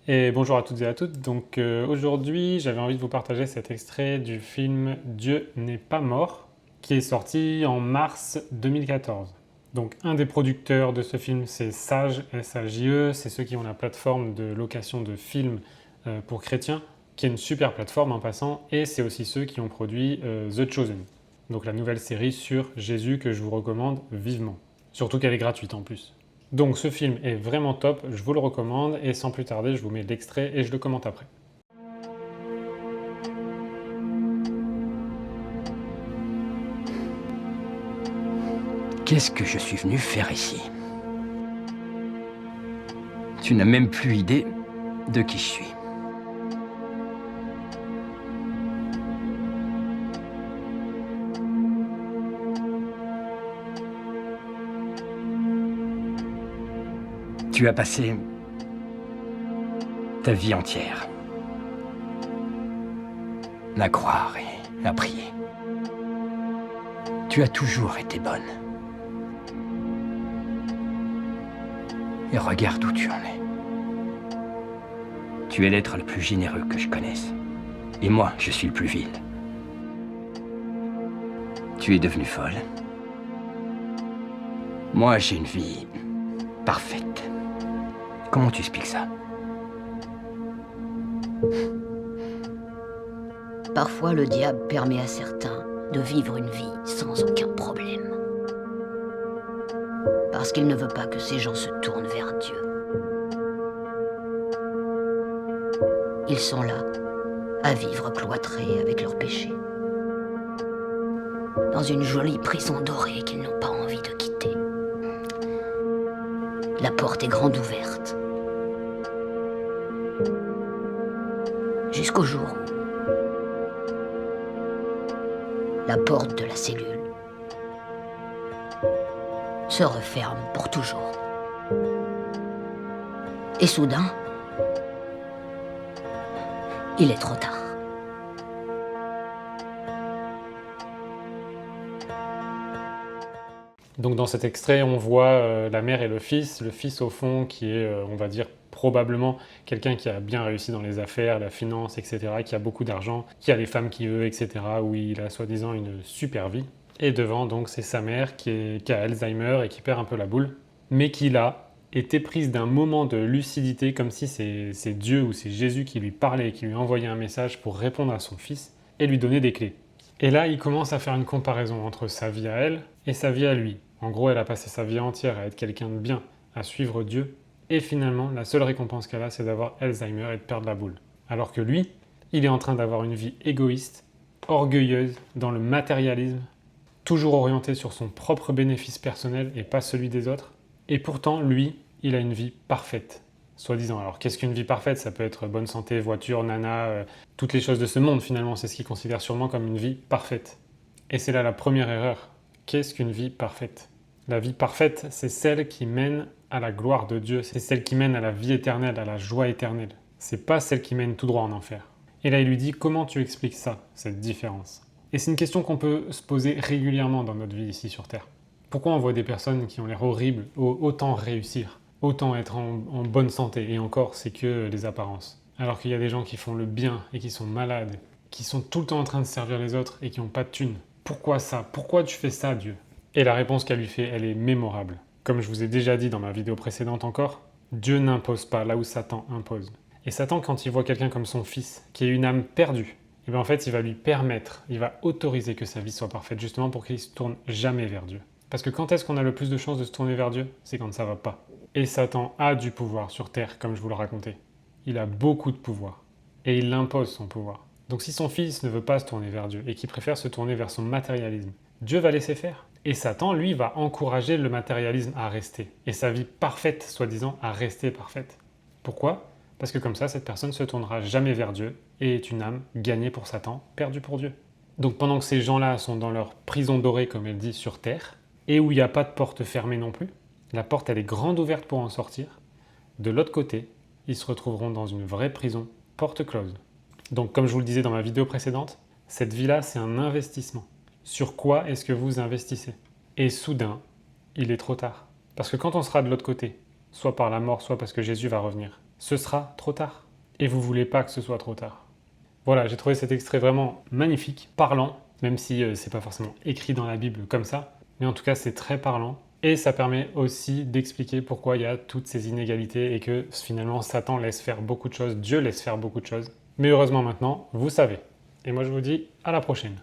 Et bonjour à toutes et à toutes. Aujourd'hui, j'avais envie de vous partager cet extrait du film Dieu n'est pas mort, qui est sorti en mars 2014. Donc un des producteurs de ce film, c'est Sage, S-A-J-E, c'est ceux qui ont la plateforme de location de films pour chrétiens, qui est une super plateforme en passant, et c'est aussi ceux qui ont produit The Chosen, donc la nouvelle série sur Jésus que je vous recommande vivement. Surtout qu'elle est gratuite en plus. Donc ce film est vraiment top, je vous le recommande, et sans plus tarder, je vous mets l'extrait et je le commente après. Qu'est-ce que je suis venu faire ici? Tu n'as même plus idée de qui je suis. Tu as passé ta vie entière à croire et à prier. Tu as toujours été bonne. Et regarde où tu en es. Tu es l'être le plus généreux que je connaisse. Et moi, je suis le plus vil. Tu es devenue folle. Moi, j'ai une vie parfaite. Comment tu expliques ça? Parfois, le diable permet à certains de vivre une vie sans aucun problème. Parce qu'il ne veut pas que ces gens se tournent vers Dieu. Ils sont là, à vivre cloîtrés avec leurs péchés. Dans une jolie prison dorée qu'ils n'ont pas envie de quitter. La porte est grande ouverte. Jusqu'au jour où la porte de la cellule se referme pour toujours. Et soudain, il est trop tard. Donc dans cet extrait, on voit la mère et le fils au fond qui est, on va dire, probablement quelqu'un qui a bien réussi dans les affaires, la finance, etc., qui a beaucoup d'argent, qui a les femmes qu'il veut, etc., où il a soi-disant une super vie. Et devant, donc, c'est sa mère qui a Alzheimer et qui perd un peu la boule, mais qui, là, était prise d'un moment de lucidité, comme si c'est Dieu ou c'est Jésus qui lui parlait et qui lui envoyait un message pour répondre à son fils et lui donner des clés. Et là, il commence à faire une comparaison entre sa vie à elle et sa vie à lui. En gros, elle a passé sa vie entière à être quelqu'un de bien, à suivre Dieu, et finalement, la seule récompense qu'elle a, c'est d'avoir Alzheimer et de perdre la boule. Alors que lui, il est en train d'avoir une vie égoïste, orgueilleuse, dans le matérialisme, toujours orienté sur son propre bénéfice personnel et pas celui des autres. Et pourtant, lui, il a une vie parfaite, soi-disant. Alors, qu'est-ce qu'une vie parfaite? Ça peut être bonne santé, voiture, nana, toutes les choses de ce monde, finalement. C'est ce qu'il considère sûrement comme une vie parfaite. Et c'est là la première erreur. Qu'est-ce qu'une vie parfaite? La vie parfaite, c'est celle qui mène à la gloire de Dieu. C'est celle qui mène à la vie éternelle, à la joie éternelle. C'est pas celle qui mène tout droit en enfer. Et là, il lui dit, comment tu expliques ça, cette différence? Et c'est une question qu'on peut se poser régulièrement dans notre vie ici sur Terre. Pourquoi on voit des personnes qui ont l'air horribles autant réussir, autant être en bonne santé, et encore, c'est que les apparences. Alors qu'il y a des gens qui font le bien et qui sont malades, qui sont tout le temps en train de servir les autres et qui n'ont pas de thunes. Pourquoi ça? Pourquoi tu fais ça, Dieu? Et la réponse qu'elle lui fait, elle est mémorable. Comme je vous ai déjà dit dans ma vidéo précédente encore, Dieu n'impose pas là où Satan impose. Et Satan, quand il voit quelqu'un comme son fils, qui est une âme perdue, et bien en fait, il va lui permettre, il va autoriser que sa vie soit parfaite, justement pour qu'il ne se tourne jamais vers Dieu. Parce que quand est-ce qu'on a le plus de chances de se tourner vers Dieu? C'est quand ça va pas. Et Satan a du pouvoir sur Terre, comme je vous le racontais. Il a beaucoup de pouvoir. Et il impose son pouvoir. Donc si son fils ne veut pas se tourner vers Dieu, et qu'il préfère se tourner vers son matérialisme, Dieu va laisser faire. Et Satan, lui, va encourager le matérialisme à rester. Et sa vie parfaite, soi-disant, à rester parfaite. Pourquoi? Parce que comme ça, cette personne ne se tournera jamais vers Dieu et est une âme gagnée pour Satan, perdue pour Dieu. Donc pendant que ces gens-là sont dans leur prison dorée, comme elle dit, sur Terre, et où il n'y a pas de porte fermée non plus, la porte elle est grande ouverte pour en sortir, de l'autre côté, ils se retrouveront dans une vraie prison, porte close. Donc comme je vous le disais dans ma vidéo précédente, cette vie-là c'est un investissement. Sur quoi est-ce que vous investissez? Et soudain, il est trop tard. Parce que quand on sera de l'autre côté, soit par la mort, soit parce que Jésus va revenir, ce sera trop tard. Et vous voulez pas que ce soit trop tard. Voilà, j'ai trouvé cet extrait vraiment magnifique, parlant, même si c'est pas forcément écrit dans la Bible comme ça, mais en tout cas c'est très parlant. Et ça permet aussi d'expliquer pourquoi il y a toutes ces inégalités et que finalement Satan laisse faire beaucoup de choses, Dieu laisse faire beaucoup de choses. Mais heureusement maintenant, vous savez. Et moi je vous dis à la prochaine.